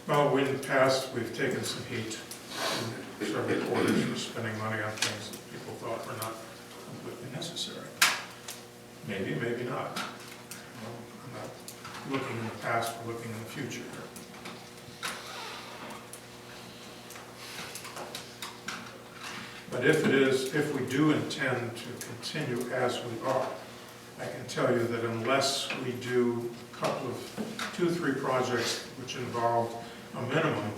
Well, in the past, we've taken some heat in several quarters for spending money on things that people thought were not completely necessary. Maybe, maybe not. Well, I'm not looking in the past, we're looking in the future here. But if we do intend to continue as we are, I can tell you that unless we do a couple of 2-3 projects which involve a minimum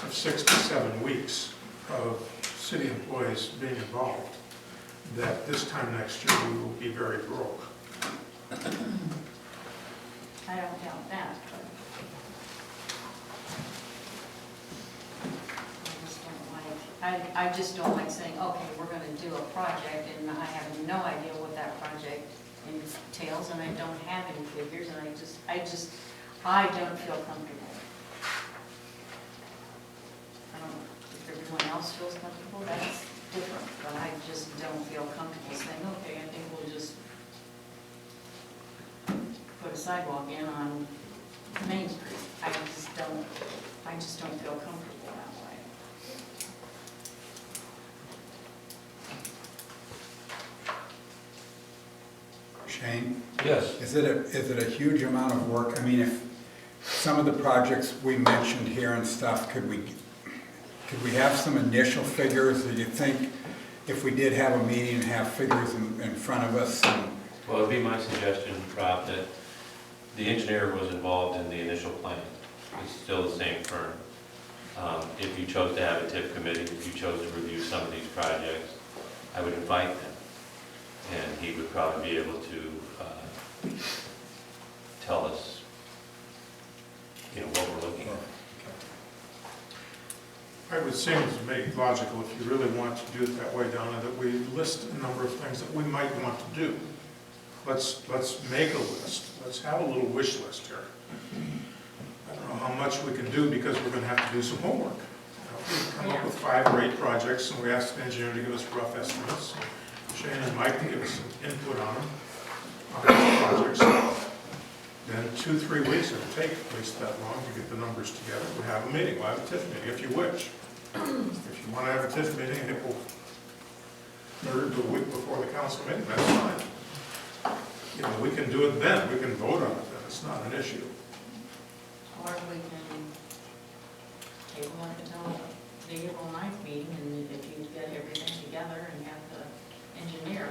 of 6 to 7 weeks of city employees being involved, that this time next year we will be very broke. I don't doubt that, but I just don't like saying, okay, we're gonna do a project, and I have no idea what that project entails, and I don't have any figures, and I don't feel comfortable. I don't know if everyone else feels comfortable, that's different, but I just don't feel comfortable saying, okay, I think we'll just put a sidewalk in on Main Street. I just don't feel comfortable that way. Shane? Yes. Is it a huge amount of work? I mean, if some of the projects we mentioned here and stuff, could we have some initial figures? Do you think if we did have a meeting and have figures in front of us? Well, it'd be my suggestion, Rob, that the engineer was involved in the initial plan. It's still the same firm. If you chose to have a TIF committee, if you chose to review some of these projects, I would invite them. And he would probably be able to tell us, what we're looking at. It would seem to me logical, if you really want to do it that way, Donna, that we list a number of things that we might want to do. Let's make a list. Let's have a little wish list here. I don't know how much we can do because we're going to have to do some homework. We come up with 5 or 8 projects, and we ask the engineer to give us rough estimates. Shane and Mike to give us some input on them, on these projects. Then 2-3 weeks, it would take at least that long to get the numbers together. We'll have a meeting, we'll have a TIF meeting, if you wish. If you want to have a TIF meeting, and it will do a week before the council meeting, that's fine. We can do it then, we can vote on it then, it's not an issue. Or we can table it until the April 9th meeting, and if you get everything together and have the engineer,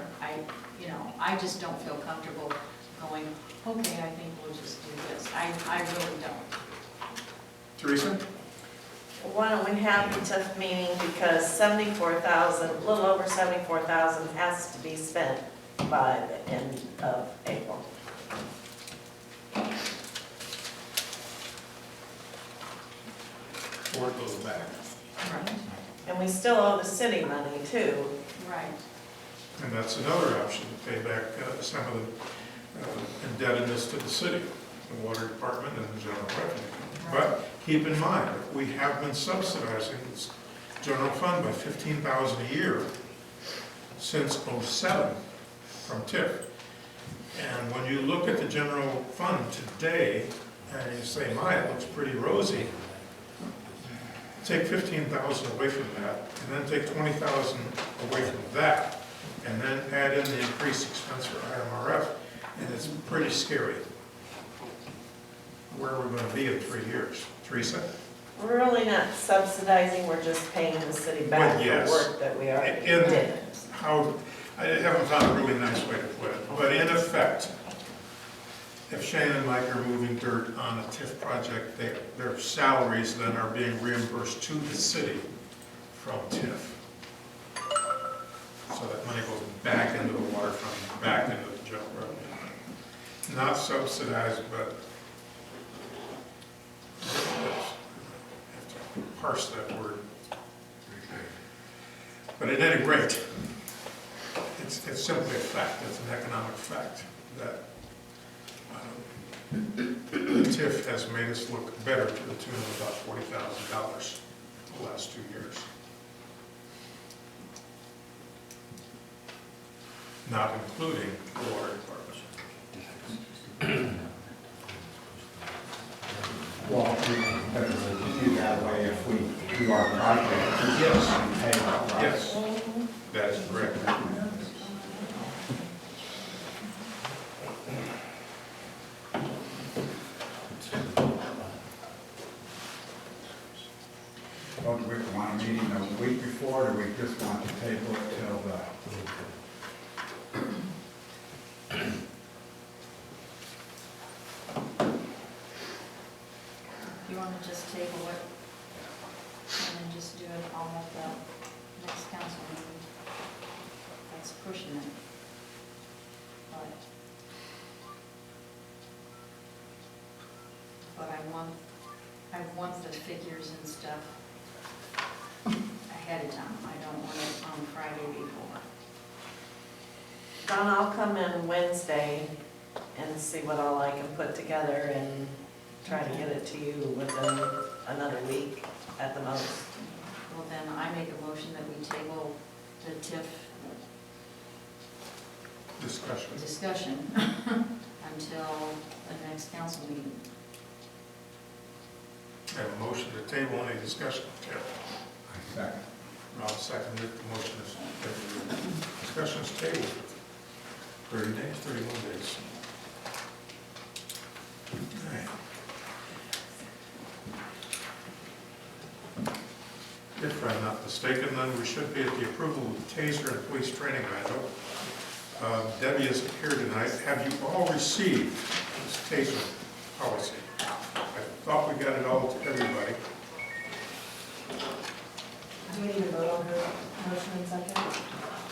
I just don't feel comfortable going, okay, I think we'll just do this. I really don't. Teresa? Why don't we have the TIF meeting, because 74,000, a little over 74,000 has to be spent by the end of April. Or it goes back. Right. And we still owe the city money too. Right. And that's another option, to pay back some of the indebtedness to the city, the water department and the general revenue. But keep in mind, we have been subsidizing this general fund by $15,000 a year since '07 from TIF. And when you look at the general fund today, and you say, my, it looks pretty rosy, take $15,000 away from that, and then take $20,000 away from that, and then add in the increased expense for IMRF, and it's pretty scary. Where are we going to be in 3 years? Teresa? We're really not subsidizing, we're just paying the city back Well, yes. for work that we already In did. I haven't found a really nice way to put it, but in effect, if Shane and Mike are moving dirt on a TIF project, their salaries then are being reimbursed to the city from TIF. So that money goes back into the water fund, back into the general revenue. Not subsidized, but I have to parse that word. But at any rate, it's simply a fact, it's an economic fact that the TIF has made us look better to the tune of about $40,000 the last 2 years. Not including the water department. Well, do our project. Yes. And pay it, right? Yes, that is correct. Well, do we want a meeting a week before, or do we just want to table it till the? You want to just table it and then just do it all at the next council meeting? That's pushing it. But I want the figures and stuff ahead of time. I don't want it on Friday before. Don, I'll come in Wednesday and see what all I can put together and try to get it to you within another week at the most. Well, then I make a motion that we table the TIF discussion until the next council meeting. I have a motion to table any discussion. Yeah. I second. I'll second it. The motion is, discussion is tabled. 30 days, 31 days. Okay. If I'm not mistaken, then we should be at the approval of the TASER and police training manual. Debbie isn't here tonight. Have you all received this TASER policy? I thought we got it all to everybody. Do we need to vote on her motion in second?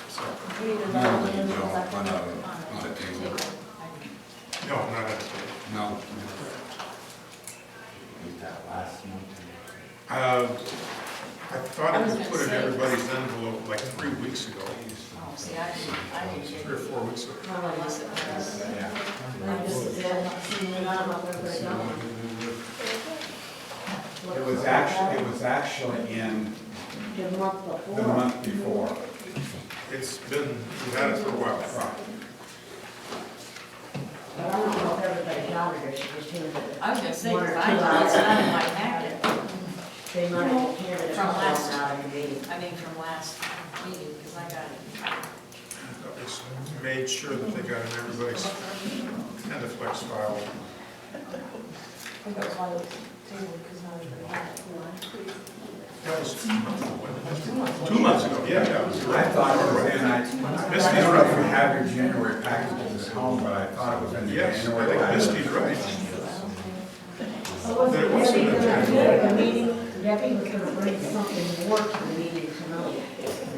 So, Do we need to vote on it in second? no, not at all. No. I thought it was put in everybody's envelope like 3 weeks ago, Oh, see, I didn't get 3 or it. 4 weeks ago. Unless it was. It was actually in the month before. It's been, we've had it for a while. Right. But I don't know if everybody got it or she just handed it. I was gonna say, One or because two it's not in hours. my packet. They might have handed it From last- out of the meeting. I mean, from last meeting, because I got it. That was made sure that they got in everybody's Endoflex file. That was 2 months ago, yeah, yeah. I thought it was in, I don't know if you have your January packages at home, but I thought it was in the Yes, I January think package. Misty's right. So There was Debbie an was agenda. gonna do the meeting, Debbie was gonna bring something more to the meeting tonight.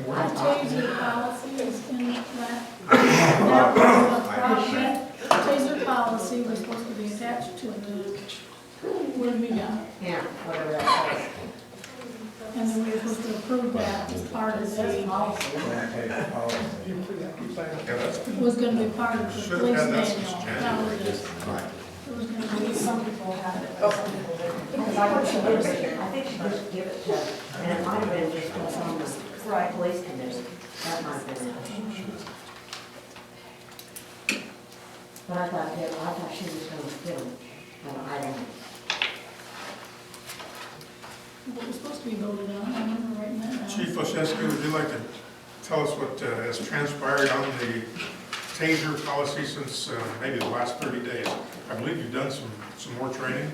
I thought- TASER policy is in that. I- TASER policy was supposed to be attached to the, where we got. Yeah, whatever that was. And then we were supposed to approve that as part of This the, policy. Okay, policy. Yeah, that's, was gonna be part of the Should have police had that manual. since That January. was just, Right. it was gonna be some people have it. Because I think she did, I think she just give it to, and it might have been just what's on the police committee. That might have been it. But I thought she was gonna get them, but I don't know. What was supposed to be voted on, I remember writing that down. Chief Oshesky, would you like to tell us what has transpired on the TASER policy since maybe the last 30 days? I believe you've done some more training.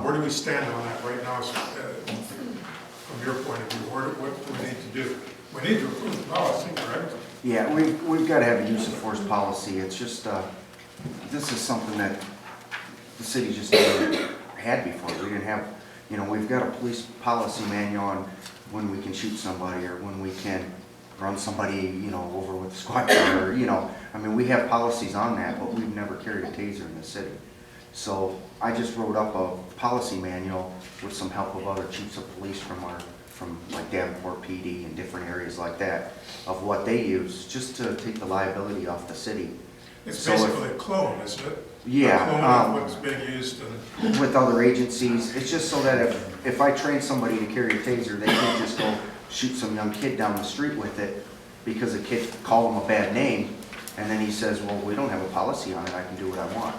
Where do we stand on that right now, from your point of view? What do we need to do? We need to approve the policy, correct? Yeah, we've got to have a use of force policy. It's just, this is something that the city just never had before. We didn't have, we've got a police policy manual on when we can shoot somebody or when we can run somebody, over with a squad car, I mean, we have policies on that, but we've never carried a taser in the city. So I just wrote up a policy manual with some help of other chiefs of police from like Davenport PD and different areas like that, of what they use, just to take the liability off the city. It's So if- basically a clone, isn't it? Yeah, A clone of what's being used and with other agencies. It's just so that if I train somebody to carry a taser, they can't just go shoot some young kid down the street with it because a kid called him a bad name, and then he says, well, we don't have a policy on it, I can do what I want.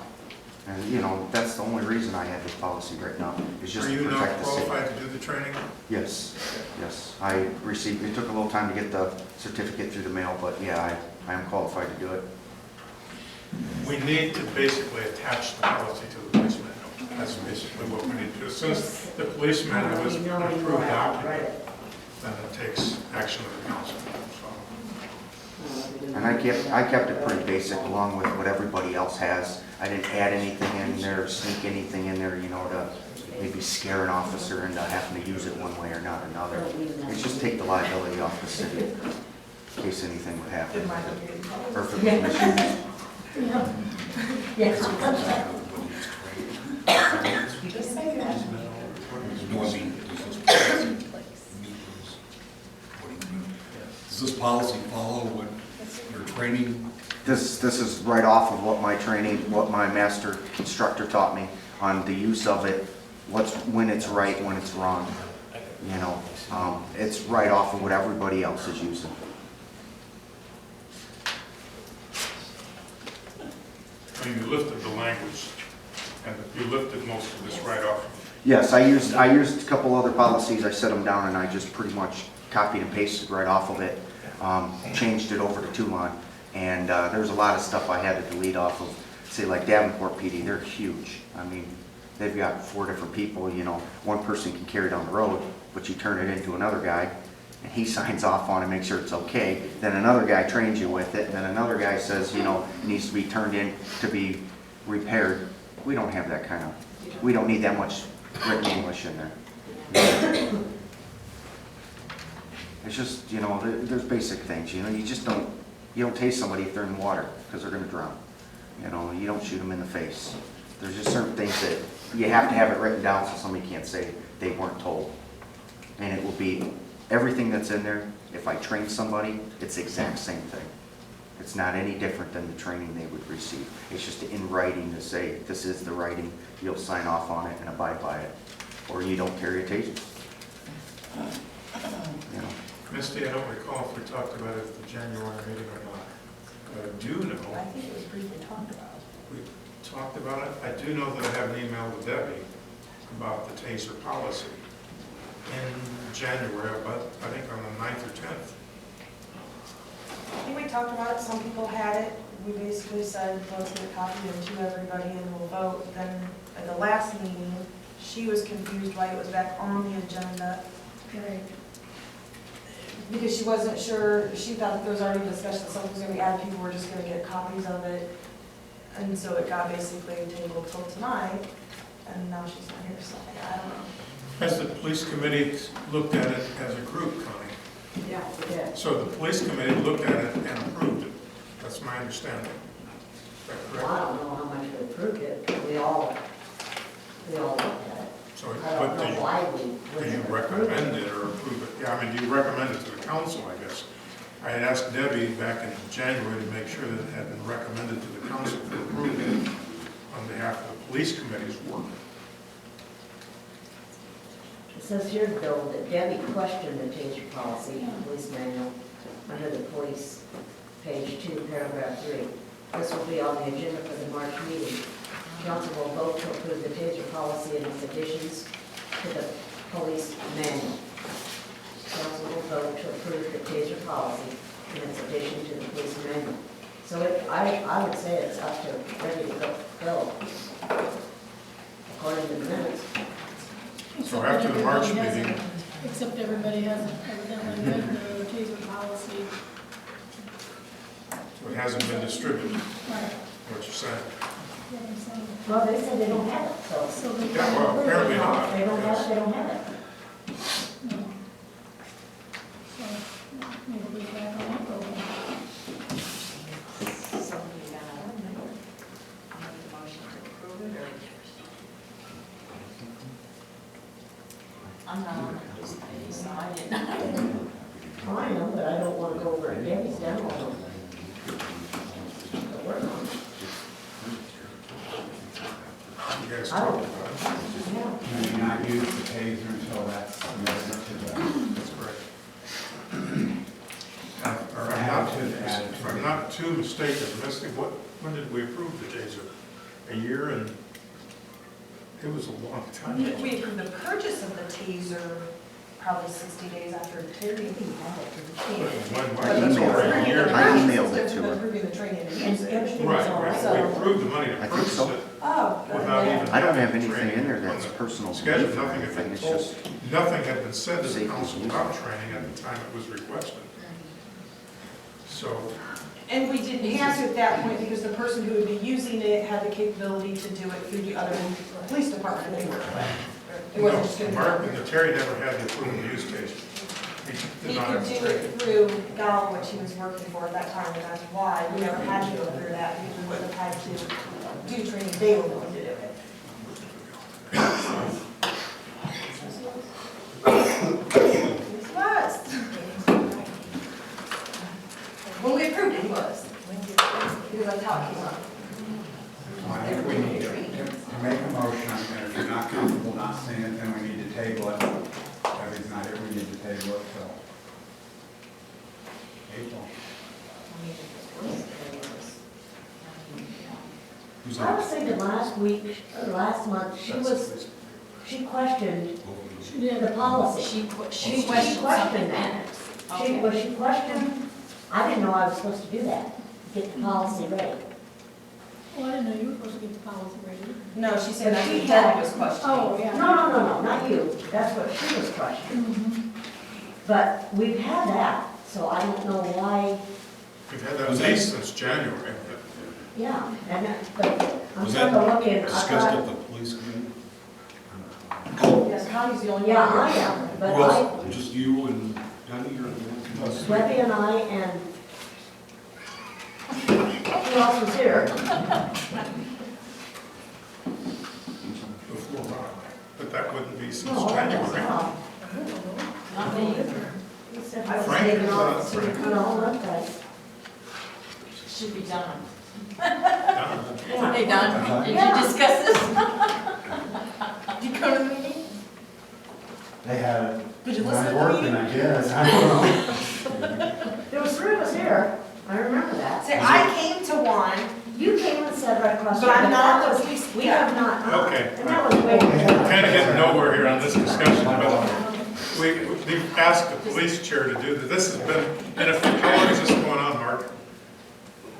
And, you know, that's the only reason I have this policy right now, is just Are to you not protect the city. qualified to do the training? Yes, yes. I received, it took a little time to get the certificate through the mail, but yeah, I am qualified to do it. We need to basically attach the policy to the police manual. That's basically what we need to do. Since the police manual is an approved document, then it takes action of the council. So, And I kept it pretty basic along with what everybody else has. I didn't add anything in there, sneak anything in there, you know, to maybe scare an officer into having to use it one way or not another. It's just take the liability off the city in case anything would happen. Or if it was misused. Does this policy follow what your training? This is right off of what my training, what my master instructor taught me on the use of it, when it's right, when it's wrong. You know, it's right off of what everybody else is using. I mean, you lifted the language, and you lifted most of this right off. Yes, I used a couple other policies, I set them down and I just pretty much copied and pasted right off of it, changed it over to Toulon, and there's a lot of stuff I had to delete off of, say like Davenport PD, they're huge. I mean, they've got 4 different people, you know, one person can carry it on the road, but you turn it into another guy, and he signs off on it, makes sure it's okay, then another guy trains you with it, and then another guy says, you know, it needs to be turned in to be repaired. We don't have that kind of, we don't need that much written English in there. It's just, you know, there's basic things, you know, you don't tase somebody if they're in water, because they're gonna drown. You know, you don't shoot them in the face. There's just certain things that you have to have it written down so somebody can't say they weren't told. And it will be, everything that's in there, if I train somebody, it's the exact same thing. It's not any different than the training they would receive. It's just in writing to say, this is the writing, you'll sign off on it and abide by it, or you don't carry a taser. You know. Misty, I don't recall if we talked about it at the January meeting or not. But I do know, I think it was briefly talked about. we talked about it. I do know that I have an email to Debbie about the taser policy in January, but I think on the 9th or 10th. I think we talked about it, some people had it, we basically said, let's get a copy of it to everybody and we'll vote. Then at the last meeting, she was confused why it was back on the agenda. Right. Because she wasn't sure, she thought there was already discussion that something was gonna be added, people were just gonna get copies of it. And so it got basically tabled till tonight, and now she's not here, so I don't know. Has the police committee looked at it as a group, Connie? Yeah, we did. So the police committee looked at it and approved it. That's my understanding. Is that Well, I correct? don't know how much we approved it, but we all looked at it. So, I don't but know why we do you wouldn't approve recommend it or approve it? Yeah, I mean, do you recommend it to the council, I guess? I had asked Debbie back in January to make sure that it had been recommended to the council for approval on behalf of the police committee's work. It says here, Bill, that Debbie questioned the taser policy, police manual, under the police, page 2, paragraph 3. This will be on the agenda for the March meeting. Council will vote to approve the taser policy and its additions to the police manual. Council will vote to approve the taser policy and its addition to the police manual. So I would say it's up to ready to go, according to the minutes. So after the March meeting, Except everybody hasn't evidently read the taser policy. so it hasn't been distributed, Right. what you're saying. What I'm saying. Well, they said they don't have it, so. So they. Yeah, well, apparently not. They don't have it, they don't have it. No. So, maybe we back on that program. Somebody got a make the motion to approve it, or? I'm not on it this day, so I didn't. I know, but I don't want to go over it. Debbie's done all of it. The work on it. You guys I talked don't- about it. Yeah. You do not use the taser until that's submitted to the, That's correct. Or I'm not, if I'm not too mistaken, Misty, when did we approve the taser a year, and it was a long time. We approved the purchase of the taser probably 60 days after Terry had it. Why it's over a year? I emailed it to her. Approving the training and usage. Right, right, So- we approved the money to I think purchase so. it Oh, good. without even. I don't have having anything training in there on that's the personal schedule. belief or Nothing had anything, been it's told, just, nothing had been said to the safety council use. about training at the time it was requested. So, And we didn't have to at that point because the person who would be using it had the capability to do it through the other police department they work with. It wasn't just no, gonna Mark, be. Terry never had the approval to use taser. He He did not could have do the training. it through Gal, which he was working for at that time, and that's why we never had to go through that, because we wouldn't have had to do training, they were going to do it. He was. When we approved it, he was. Because that's how it came up. I think we need to make a motion, and if you're not comfortable not seeing it, then we need to table it. Debbie's not here, we need to table it till April. Who's I was that? thinking last week, or last month, she questioned She did. the policy. She questioned something that. Okay. She questioned, I didn't know I was supposed to do that, get the policy ready. Oh, I didn't know you were supposed to get the policy ready. No, she said that She Debbie had- was questioning. Oh, yeah. No, not you, that's what she was questioning. Mhm. But we've had that, so I don't know why, We've had that Was at that- least since January. yeah, and that, but I'm Was trying that to look in, I discussed thought, at the police committee? Yes, Connie's the only one. yeah, I am, but Who else? Just you and Danny or? Webby and I and, who else was here? Before Rob, but that wouldn't be since No, that was January. Rob. Not me either. He said I was Frank, taking off, Frank. you know, okay. Should be done. Done. Yeah. They done? Did Yeah. you discuss this? Did you go to the meeting? They had, Did you when listen I to the worked, meeting? and I guess, I don't know. There was three of us here, I remember that. Say, I came to one, You came and said right across. but I'm the- not that the was- police. We have not. Okay. And that was way. We're kind of getting nowhere here on this discussion, but we've asked the police chair to do this. This has been, and if, how long is this going on, Mark?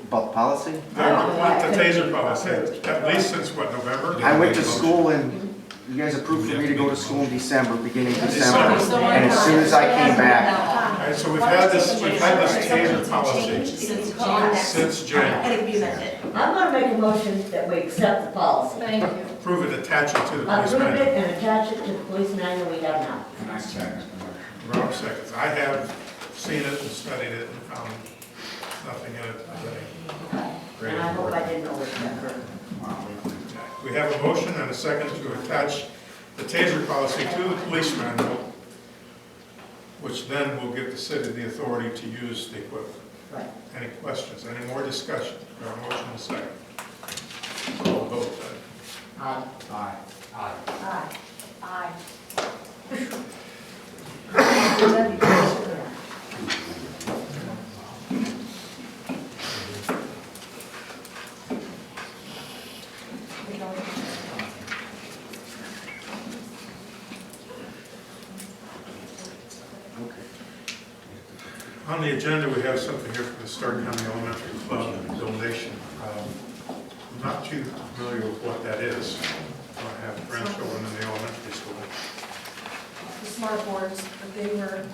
About the policy? The taser policy, at least since what, November? I went to school and you guys approved for me to go to school in December, beginning of December. And as soon as I came back, All right, so we've had this taser policy Since January. since January. And it can be amended. I'm gonna make a motion that we accept the policy. Thank you. Prove it, attach it to the police Approve it manual. and attach it to the police manual we have now. And I second the motion. Rob seconds. I have seen it and studied it and found nothing in it. And I hope I didn't overstep her. Wow, We have a motion and a second to attach the taser policy to the police manual, which then will give the city the authority to use the equipment. Right. Any questions, any more discussion? We have a motion and a second. Call the vote then. Aye. Aye. Aye. Aye. On the agenda, we have something here from the Stark County Elementary Club donation. I'm not too familiar with what that is. I have grandchildren in the elementary school. The smart boards that they were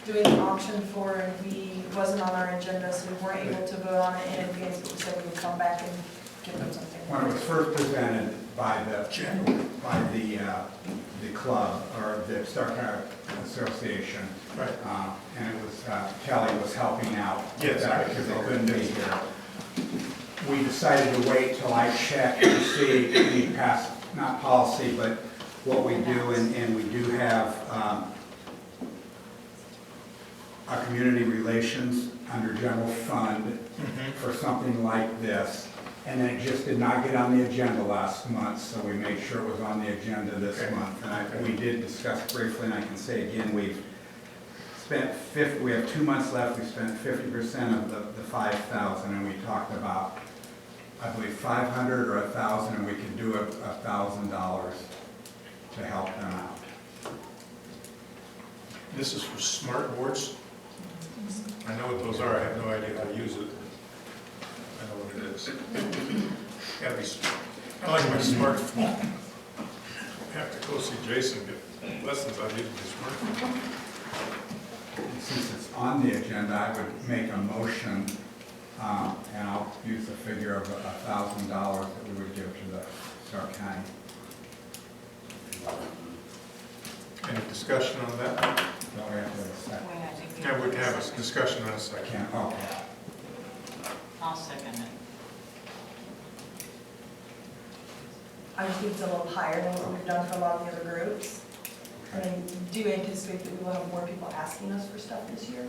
doing an auction for, and it wasn't on our agenda, so we weren't able to vote on it in advance, but we said we would come back and give them something. When it was first presented by the club, or the Stark County Association, Right. and it was, Kelly was helping out. with Yes, that I- because they couldn't be here. We decided to wait till I checked to see any past, not policy, but what we do, and we do have a community relations under general fund for something like this. And then it just did not get on the agenda last month, so we made sure it was on the agenda this Okay. month. And we did discuss briefly, and I can say again, we've spent 50, we have 2 months left, we spent 50% of the 5,000, and we talked about I believe 500 or 1,000, and we can do $1,000 to help them out. This is for smart boards. I know what those are, I have no idea how to use it. I know what it is. Gotta be, I like my smartphone. I have to go see Jason, get lessons on using my smartphone. Since it's on the agenda, I would make a motion, and I'll use the figure of $1,000 that we would give to the Stark County. Any discussion on that? Don't we have to have a second? Wait, I think Yeah, we can have a discussion in a I second. can't, okay. I'll second it. I just think it's a little higher than what we've done for a lot of the other groups. And I do anticipate that we will have more people asking us for stuff this year.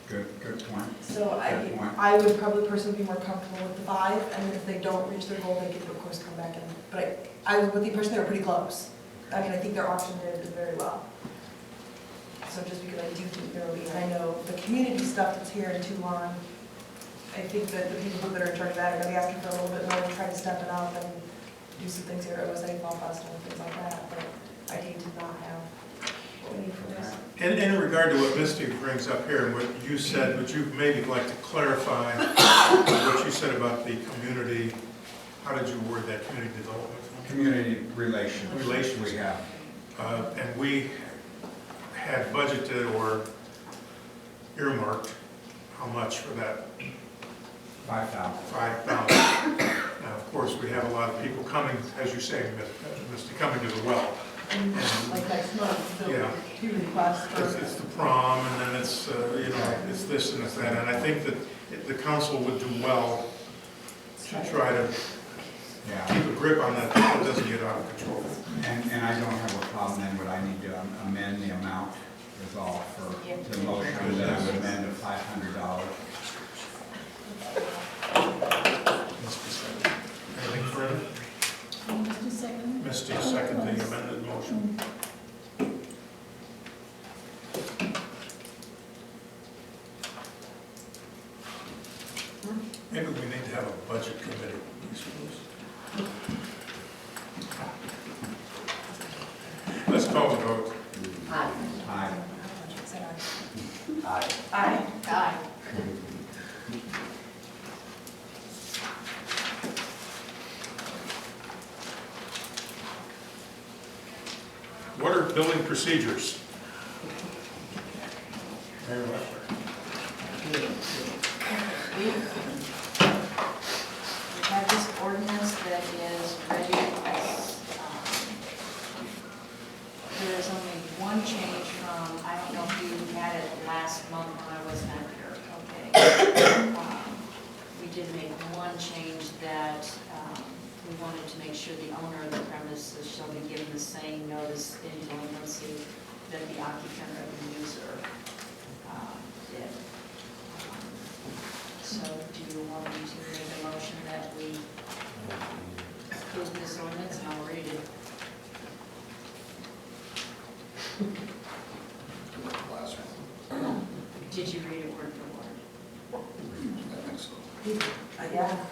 Good point. So Good point. I would probably personally be more comfortable with the 5, and then if they don't reach their goal, they could of course come back in. But I was with the person, they were pretty close. I mean, I think their auction did very well. So just because I do think there will be, and I know the community stuff that's here in Toulon, I think that the people that are in charge of that are gonna be asking for a little bit more to try to step it up and do some things here at OSA Fall Festival and things like that, but I need to not have what we need for this. In regard to what Misty brings up here and what you said, would you maybe like to clarify what you said about the community, how did you word that, community development? Community relations. Relations. We have. And we had budgeted or earmarked how much for that? 5,000. 5,000. Now, of course, we have a lot of people coming, as you say, Misty, coming to the well. And like next month, Yeah. there'll be 2 requests for. It's the prom, and then it's, you know, it's this and it's that, and I think that the council would do well to try to Yeah. keep a grip on that, so it doesn't get out of control. And I don't have a problem then, but I need to amend the amount is all for the motion that I would amend to $500. Anything further? Just a second. Misty, second the amended motion. Maybe we need to have a budget committee, I suppose. Let's call the vote. Aye. Aye. Aye. Aye. Aye. What are building procedures? Mayor Leffler. We have this ordinance that is ready. There is only one change from, I don't know if you had it last month when I was not here, okay? We did make one change that we wanted to make sure the owner of the premises shall be given the same notice in delinquency that the occupant or the user did. So do you want me to make a motion that we approve this ordinance, and I'll read it? Did you read it word for word? Yeah.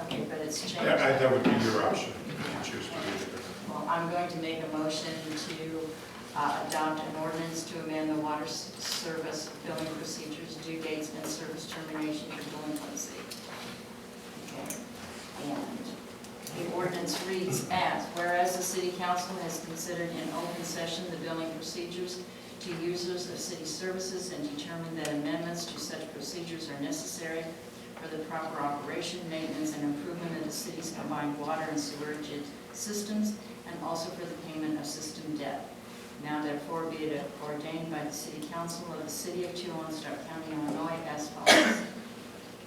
Okay, but it's changed. That would be your option, if you choose to do it. Well, I'm going to make a motion to adopt an ordinance to amend the water service billing procedures, due dates, and service termination for delinquency. Okay, and the ordinance reads as, whereas the city council has considered in open session the billing procedures to users of city services and determined that amendments to such procedures are necessary for the proper operation, maintenance, and improvement of the city's combined water and sewerage systems, and also for the payment of system debt. Now therefore be it ordained by the City Council of the City of Toulon, Stark County, Illinois, as follows.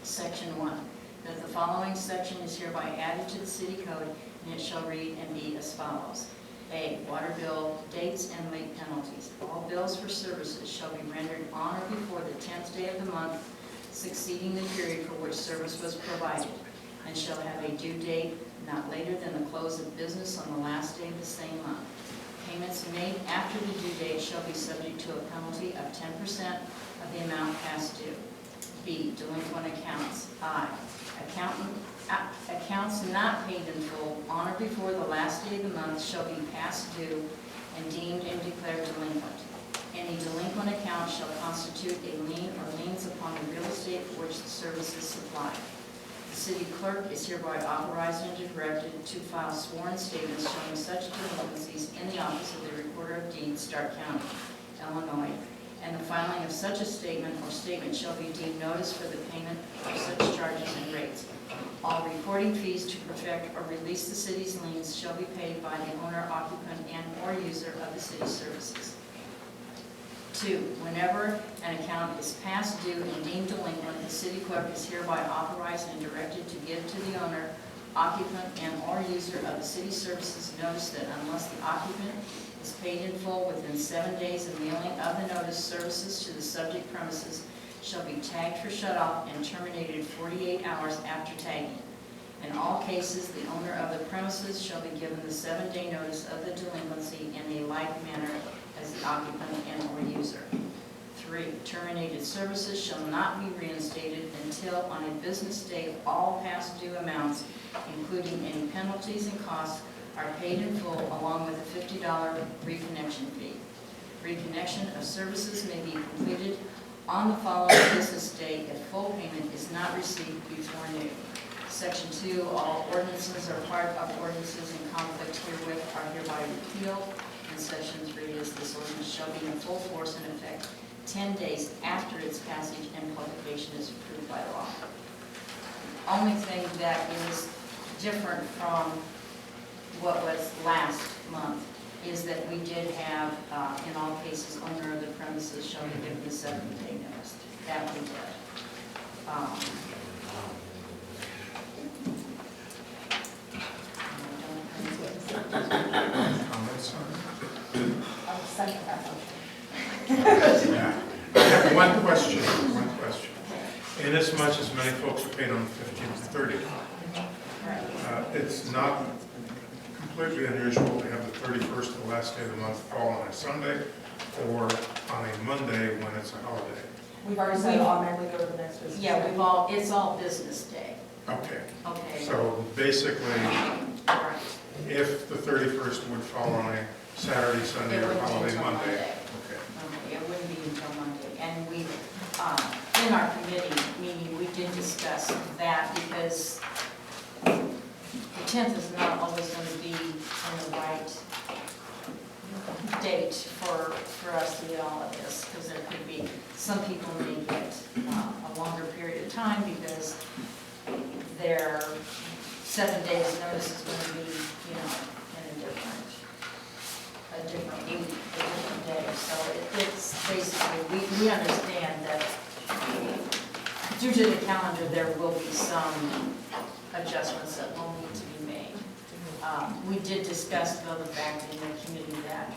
Section 1, that the following section is hereby added to the city code, and it shall read and be as follows. A, water bill dates and late penalties. All bills for services shall be rendered on or before the 10th day of the month succeeding the period for which service was provided, and shall have a due date not later than the close of business on the last day of the same month. Payments made after the due date shall be subject to a penalty of 10% of the amount past due. B, delinquent accounts. I, not paid in full on or before the last day of the month shall be past due and deemed and declared delinquent. Any delinquent account shall constitute a lien or liens upon the real estate for which the service is supplied. The city clerk is hereby authorized and directed to file sworn statements showing such delinquencies in the office of the Recorder of Deeds, Stark County, Illinois, and the filing of such a statement or statement shall be deemed notice for the payment of such charges and rates. All recording fees to perfect or release the city's liens shall be paid by the owner, occupant, and/or user of the city's services. 2, whenever an account is past due and deemed delinquent, the city clerk is hereby authorized and directed to give to the owner, occupant, and/or user of the city services notice that unless the occupant is paid in full within 7 days of mailing of the notice, services to the subject premises shall be tagged for shut-off and terminated 48 hours after tagging. In all cases, the owner of the premises shall be given the 7-day notice of the delinquency in a like manner as the occupant and/or user. 3, terminated services shall not be reinstated until on a business day all past due amounts, including any penalties and costs, are paid in full along with a $50 reconnection fee. Reconnection of services may be completed on the following business day if full payment is not received before noon. Section 2, all ordinances or part of ordinances in conflict herewith are hereby repealed. And Section 3 is this ordinance shall be in full force and effect 10 days after its passage and publication is approved by law. Only thing that is different from what was last month is that we did have, in all cases, owner of the premises shall be given the 7-day notice. That we did. Comments on it? I'll second that motion. Yeah. I have one question. Inasmuch as many folks are paid on the 15th and 30th, it's not completely unusual to have the 31st, the last day of the month, fall on a Sunday or on a Monday when it's a holiday. We've already said it'll automatically go to the next business. Yeah, it's all business day. Okay, Okay. so basically, Right. if the 31st would fall on a Saturday, Sunday, It or wouldn't be holiday until Monday. Monday. Okay. Okay, it wouldn't be until Monday. And we, in our committee meeting, we did discuss that because the 10th is not always going to be in the right date for us to get all of this, because there could be, some people may get a longer period of time because their 7 days notice is going to be, in a different week, a different day. So it's basically, we understand that due to the calendar, there will be some adjustments that will need to be made. We did discuss, though, the fact in the committee that,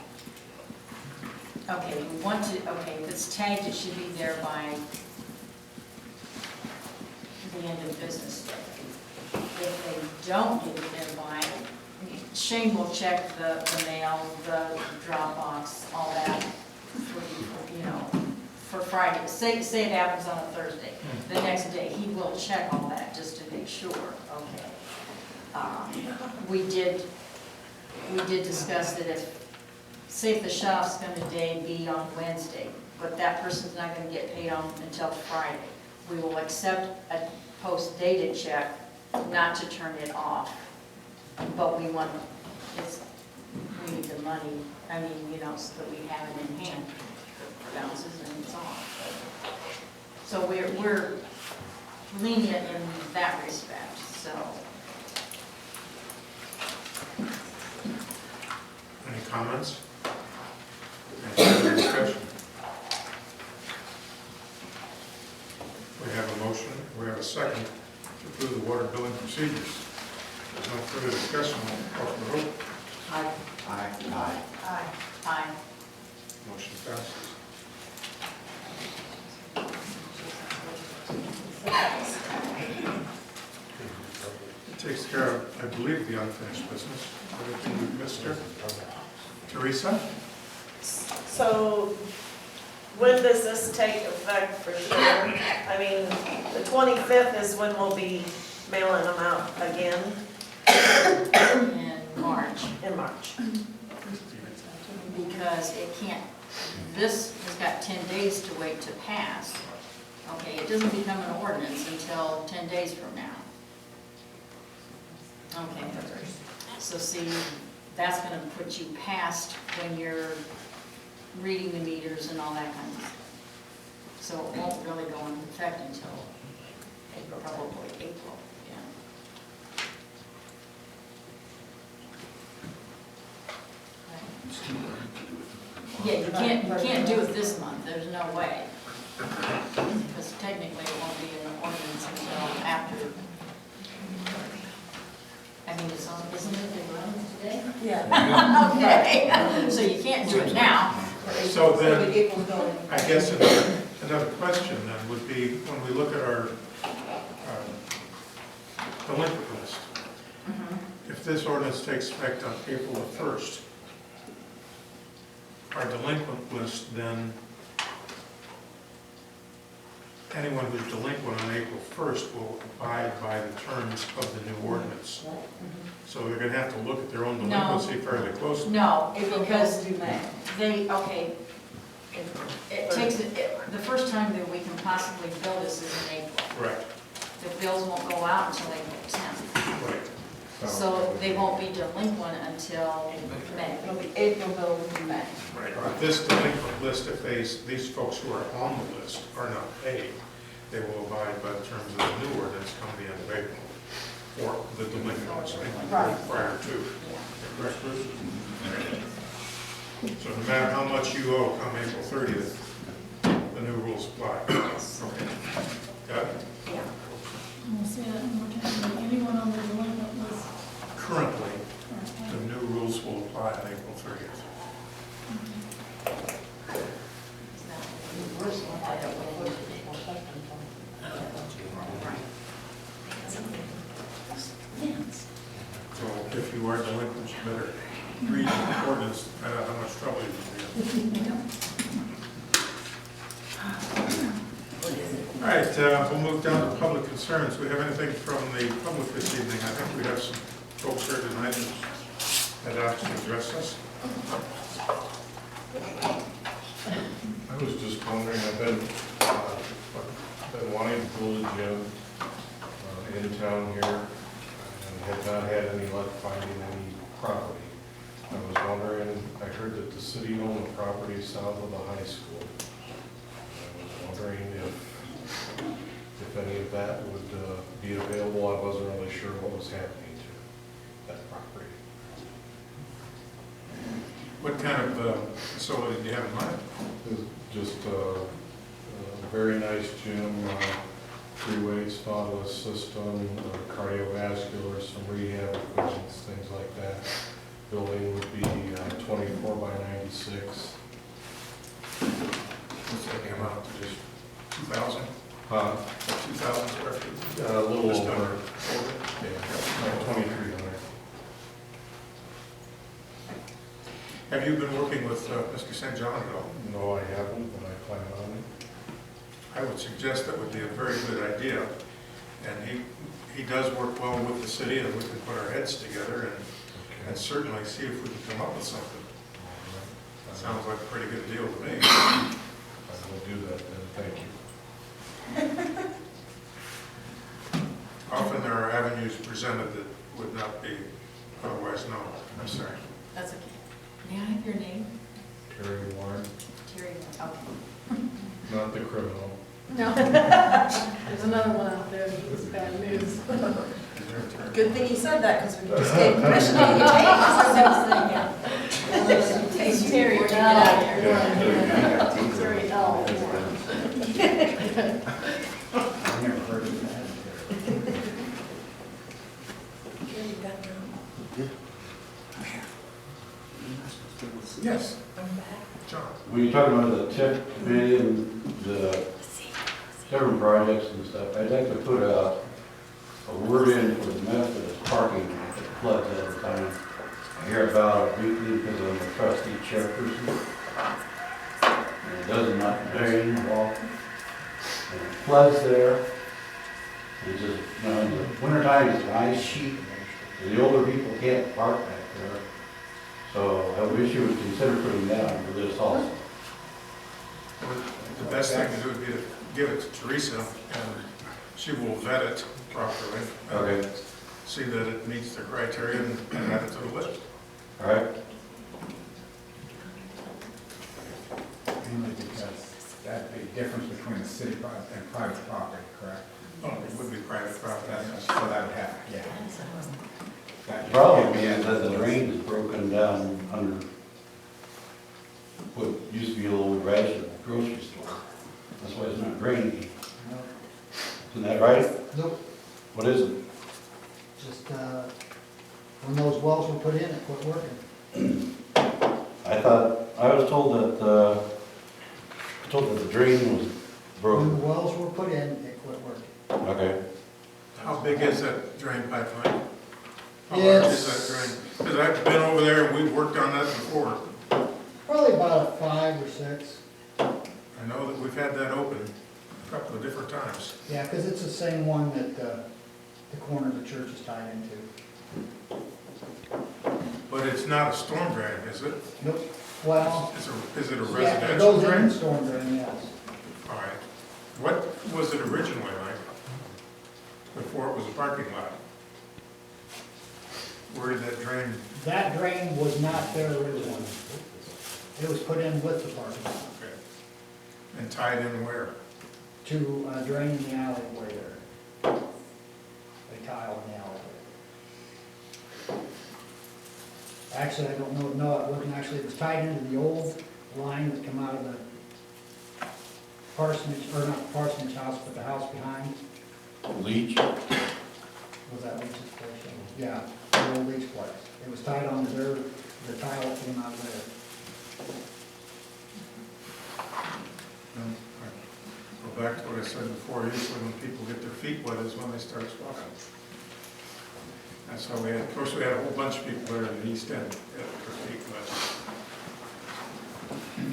okay, if it's tagged, it should be there by the end of business day. If they don't get it there by, Shane will check the mail, the Dropbox, all that for Friday. Say it happens on a Thursday. The next day, he will check all that just to make sure, okay. We did discuss that say if the shut-off's going to be on Wednesday, but that person's not going to get paid on until Friday, we will accept a post-dated check, not to turn it off, but we need the money, so that we have it in hand, for bounces and it's on. So we're lenient in that respect, so. Any comments? Any further discussion? We have a motion, we have a second to approve the water billing procedures. There's no further discussion, we'll call for the vote. Aye. Aye. Aye. Aye. Motion passes. It takes care of, I believe, the unfinished business. Everything we've missed here. Teresa? So when does this take effect for sure? I mean, the 25th is when we'll be mailing them out again. March. Because it can't, this has got 10 days to wait to pass. Okay, it doesn't become an ordinance until 10 days from now. Okay, so see, that's gonna put you past when you're reading the meters and all that kind of stuff. So it won't really go into effect until probably April, yeah. Yeah, you can't do it this month, there's no way. Because technically it won't be an ordinance until after. I mean, isn't it the 11th today? Yeah. Okay, so you can't do it now. So then, I guess another question then would be, when we look at our delinquent list, if this ordinance takes effect on April the 1st, our delinquent list then, anyone who's delinquent on April 1st will abide by the terms of the new ordinance. So they're gonna have to look at their own delinquency fairly closely. No, April because do May. okay, it takes, the first time that we can possibly bill this is in April. Right, The bills won't go out until April 10th. right. So they won't be delinquent until May. It'll be April bill will be May. Right, but this delinquent list, if these folks who are on the list are not paid, they will abide by the terms of the new ordinance come the end of April, or the delinquents Right. prior to. Yeah. Correct, Bruce? So no matter how much you owe come April 30th, the new rules apply. Yes. Okay. Got it? Yeah. We'll say that one more time, anyone on the delinquent list. Currently, the new rules will apply on April 30th. So if you are delinquent, you better read the ordinance, find out how much trouble you're in. All right, we'll move down to public concerns. Do we have anything from the public this evening? I think we have some folks here tonight that asked to address us. I was just wondering, I've been wanting to build a gym in town here and have not had any luck finding any property. I was wondering, I heard that the city owned the property south of the high school. I was wondering if any of that would be available. I wasn't really sure what was happening to that property. What kind of facility do you have in mind? It's just a very nice gym, free weights, nautilus system, cardiovascular, some rehab equipment, things like that. Building would be 24 by 96. What's that amount to just 2,000? 2,000 square feet? A little Just over, under. yeah, 2,300. Have you been working with Mr. St. John at all? No, I haven't, but I plan on it. I would suggest that would be a very good idea. And he does work well with the city, and we can put our heads together and certainly see if we can come up with something. That sounds like a pretty good deal to me. I will do that then, thank you. Often there are avenues presented that would not be otherwise known. I'm sorry. That's okay. May I have your name? Terry Warren, Terry, okay. not the criminal. No. There's another one out there that's bad news. Is there a term? Good thing you said that, because we just gave permission to you take. Hey, Terry, get out of here. Terry L. I never heard of that. Yes. John. When you talk about the TIF committee and the different projects and stuff, I'd like to put a word in for the Methodist parking that floods all the time. I hear about it weekly because I'm a trustee chairperson. And it does not rain often. And it floods there. It's just, you know, in the wintertime, it's an ice sheet. The older people can't park back there. So I wish you would consider putting that on your list also. The best thing to do would be to give it to Teresa, and she will vet it properly. Okay. See that it meets the criteria and add it to the list. All right? Mainly because that'd be a difference between the city and private property, correct? Oh, it would be private property. So that would happen, yeah. The problem is that the drain is broken down under what used to be a little ration grocery store. That's why it's not draining. Isn't that right? Nope, What is it? just, when those wells were put in, it quit working. I was told that, the drain was When the broken. wells were put in, it quit working. Okay. How big is that drain pipeline? How large It's- is that drain? Because I've been over there and we've worked on that before. Probably about a 5 or 6. I know that we've had that open a couple of different times. Yeah, because it's the same one that the corner of the church is tied into. But it's not a storm drain, is it? Nope, well, Is it a yeah, it residential goes in drain? storm drain, yes. All right. What was it originally like before it was a parking lot? Where did that drain? That drain was not there originally. It was put in with the parking lot Okay. And tied in where? to drain in the alleyway there. They tile in the alleyway. Actually, I don't know, no, it wasn't actually, it was tied into the old line that come out of the parsonage, or not the parsonage house, but the house behind. Leach? Was that Leach's place? Yeah, the old Leach place. It was tied onto their, the tile came out of there. Go back to what I said before, usually when people get their feet wet is when they start swapping. That's how we had, of course, we had a whole bunch of people there in the east end that got their feet wet.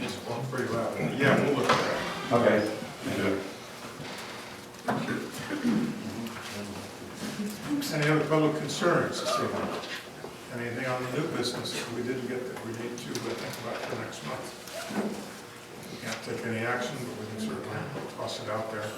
It's pretty loud. Yeah, we'll look at that. Okay. Thank you. Any other public concerns this evening? Anything on the new business that we didn't get that we need to think about for next month? We can't take any action, but we can certainly toss it out there.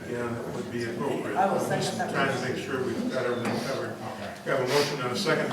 Yeah, that would be appropriate. I will second that. Trying to make sure we've got everything covered. We have a motion and a second.